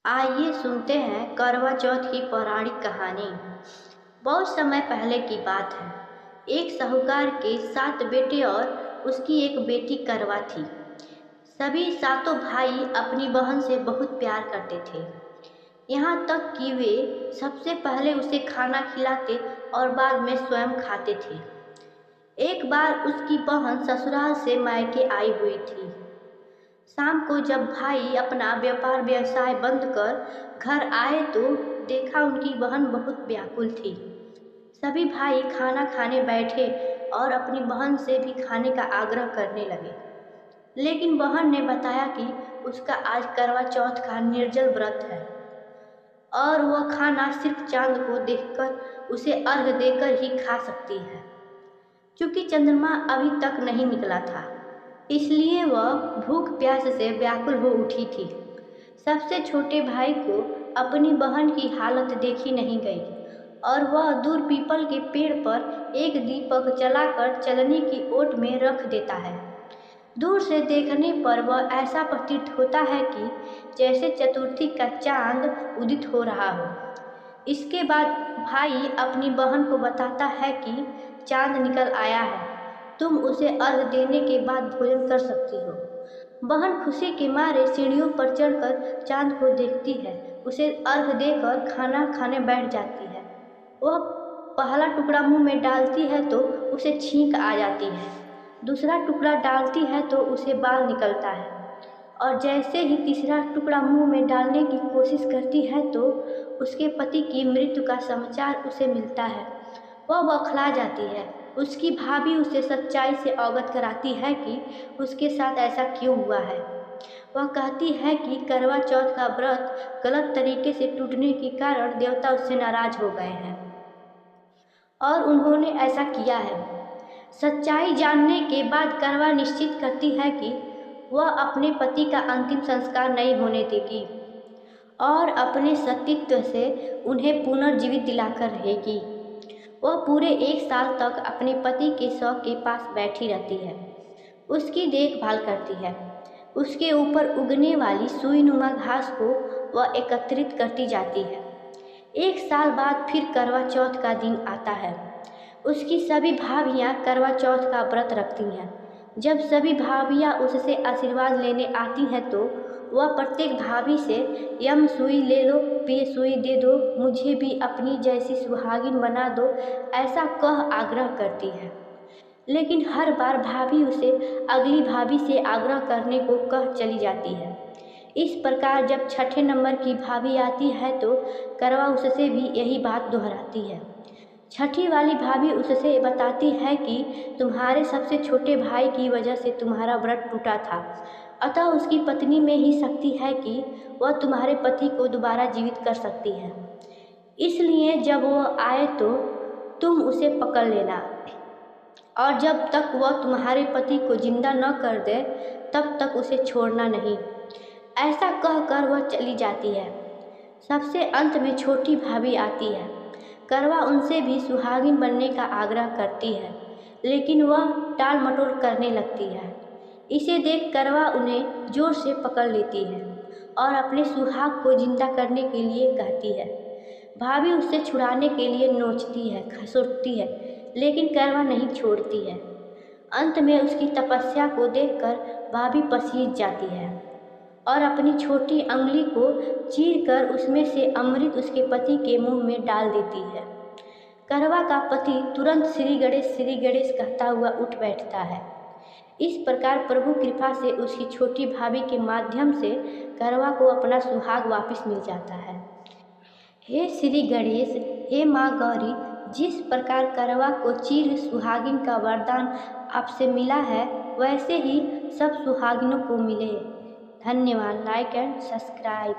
आइए सुनते हैं करवा चौथ की पौराणिक कहानी। बहुत समय पहले की बात है। एक साहूकार के 7 बेटे और उसकी एक बेटी करवा थी। सभी सातों भाई अपनी बहन से बहुत प्यार करते थे, यहाँ तक कि वे सबसे पहले उसे खाना खिलाते और बाद में स्वयं खाते थे। एक बार उसकी बहन ससुराल से मायके आई हुई थी। शाम को जब भाई अपना व्यापार व्यवसाय बंद कर घर आए तो देखा उनकी बहन बहुत व्याकुल थी। सभी भाई खाना खाने बैठे और अपनी बहन से भी खाने का आग्रह करने लगे, लेकिन बहन ने बताया कि उसका आज करवा चौथ का निर्जल व्रत है और वह खाना सिर्फ चांद को देखकर उसे अर्घ देकर ही खा सकती है। क्योंकि चंद्रमा अभी तक नहीं निकला था, इसलिए वह भूख प्यास से व्याकुल हो उठी थी। सबसे छोटे भाई को अपनी बहन की हालत देखी नहीं गई और वह दूर पीपल के पेड़ पर एक दीपक जलाकर चलनी की ओट में रख देता है। दूर से देखने पर वह ऐसा प्रतीत होता है कि जैसे चतुर्थी का चांद उदित हो रहा हो। इसके बाद भाई अपनी बहन को बताता है कि चांद निकल आया है, तुम उसे अर्घ देने के बाद भोजन कर सकती हो। बहन खुशी के मारे सीढ़ियों पर चढ़कर चांद को देखती है, उसे अर्घ देकर खाना खाने बैठ जाती है। वह पहला टुकड़ा मुंह में डालती है तो उसे छींक आ जाती है, दूसरा टुकड़ा डालती है तो उसे बाल निकलता है और जैसे ही तीसरा टुकड़ा मुंह में डालने की कोशिश करती है तो उसके पति की मृत्यु का समाचार उसे मिलता है। वह बौखला जाती है। उसकी भाभी उसे सच्चाई से अवगत कराती है कि उसके साथ ऐसा क्यों हुआ है। वह कहती है कि करवा चौथ का व्रत गलत तरीके से टूटने के कारण देवता उससे नाराज हो गए हैं और उन्होंने ऐसा किया है। सच्चाई जानने के बाद करवा निश्चित करती है कि वह अपने पति का अंतिम संस्कार नहीं होने देगी और अपने सतीत्व से उन्हें पुनर्जीवित दिलाकर रहेगी। वह पूरे 1 साल तक अपने पति के शव के पास बैठी रहती है, उसकी देखभाल करती है। उसके ऊपर उगने वाली सुईनुमा घास को वह एकत्रित करती जाती है। 1 साल बाद फिर करवा चौथ का दिन आता है। उसकी सभी भाभियाँ करवा चौथ का व्रत रखती हैं। जब सभी भाभियाँ उससे आशीर्वाद लेने आती हैं तो वह प्रत्येक भाभी से यम सुई ले लो, पे सुई दे दो, मुझे भी अपनी जैसी सुहागिन बना दो, ऐसा कह आग्रह करती है। लेकिन हर बार भाभी उसे अगली भाभी से आग्रह करने को कह चली जाती है। इस प्रकार जब 6ठे नंबर की भाभी आती है तो करवा उससे भी यही बात दोहराती है। 6ठी वाली भाभी उससे बताती है कि तुम्हारे सबसे छोटे भाई की वजह से तुम्हारा व्रत टूटा था, अतः उसकी पत्नी में ही शक्ति है कि वह तुम्हारे पति को दोबारा जीवित कर सकती है। इसलिए जब वह आए तो तुम उसे पकड़ लेना और जब तक वह तुम्हारे पति को जिंदा न कर दे तब तक उसे छोड़ना नहीं। ऐसा कहकर वह चली जाती है। सबसे अंत में छोटी भाभी आती है। करवा उनसे भी सुहागिन बनने का आग्रह करती है, लेकिन वह टाल मटोल करने लगती है। इसे देख करवा उन्हें जोर से पकड़ लेती है और अपने सुहाग को जिंदा करने के लिए कहती है। भाभी उससे छुड़ाने के लिए नोचती है, खसोटती है, लेकिन करवा नहीं छोड़ती है। अंत में उसकी तपस्या को देखकर भाभी पसीज जाती है और अपनी छोटी अंगुली को चीरकर उसमें से अमृत उसके पति के मुंह में डाल देती है। करवा का पति तुरंत श्री गणेश कहता हुआ उठ बैठता है। इस प्रकार प्रभु कृपा से उसकी छोटी भाभी के माध्यम से करवा को अपना सुहाग वापस मिल जाता है। हे श्री गणेश, हे माँ गौरी, जिस प्रकार करवा को चिर सुहागिन का वरदान आपसे मिला है वैसे ही सब सुहागिनों को मिले। धन्यवाद। Like and subscribe.